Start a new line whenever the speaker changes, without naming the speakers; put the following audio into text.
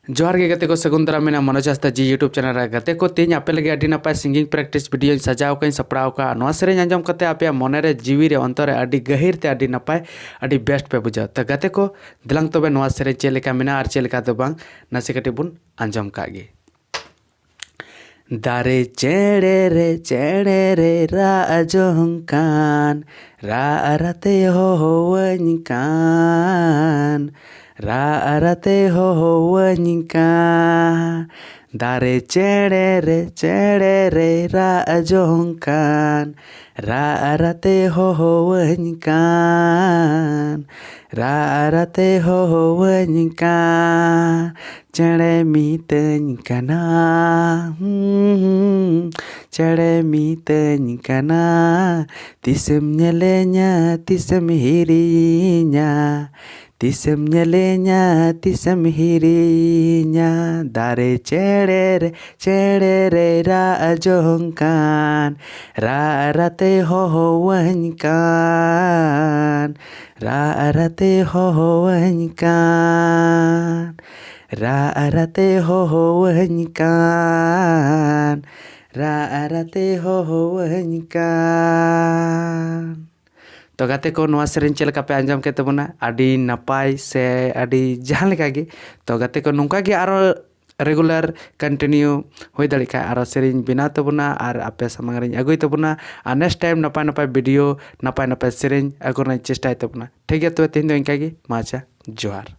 जोहार गे गते को सगुन दाराम मेना मनोज हांसदा जी यूट्यूब चैनल रे गते को तेज आपे लगे अडी नपाय सिंगिंग प्रैक्टिस वीडियो सजाव कई सपड़ाव का नोआ सेरेñ आंजम कते आपे मने रे जीवी रे अंतर रे अडी गहिर ते अडी नपाय अडी बेस्ट पे बुझा त गते को दिलांग तबे नोआ सेरेñ चे लेका मेना आर चे लेका दो बांग नासे कटे बुन आंजम कागे दारे चेड़े रे रा अजोंकान रा अरते हो वनिकान रा अरते हो वनिकान दारे चेड़े रे रा अजोंकान रा अरते हो वनिकान रा अरते हो वनिकान चेड़े मीतनी कना चेड़े मीतनी कना तिसम nyelenya tisam hirinya tisam nyelenya tisam hirinya dare cere re ra ajongkan ra rate ho wanykan ra rate ho wanykan ra rate ho wanykan ra rate ho wanykan तो गाते को नोआ सेरेñ चेल का पे आंजम के तबना अडी नपाय से अडी जहां लेका गे तो गाते को नुका गे आरो रेगुलर कंटिन्यू होई दड़ी का आरो सेरेñ बिना तबना और आपे सामंग रे अगुई तबना और नेक्स्ट टाइम नपाय नपाय वीडियो नपाय नपाय सेरेñ अगुरना चेष्टा तबना ठीक है तो तेन दो इनका गे माचा जोहार।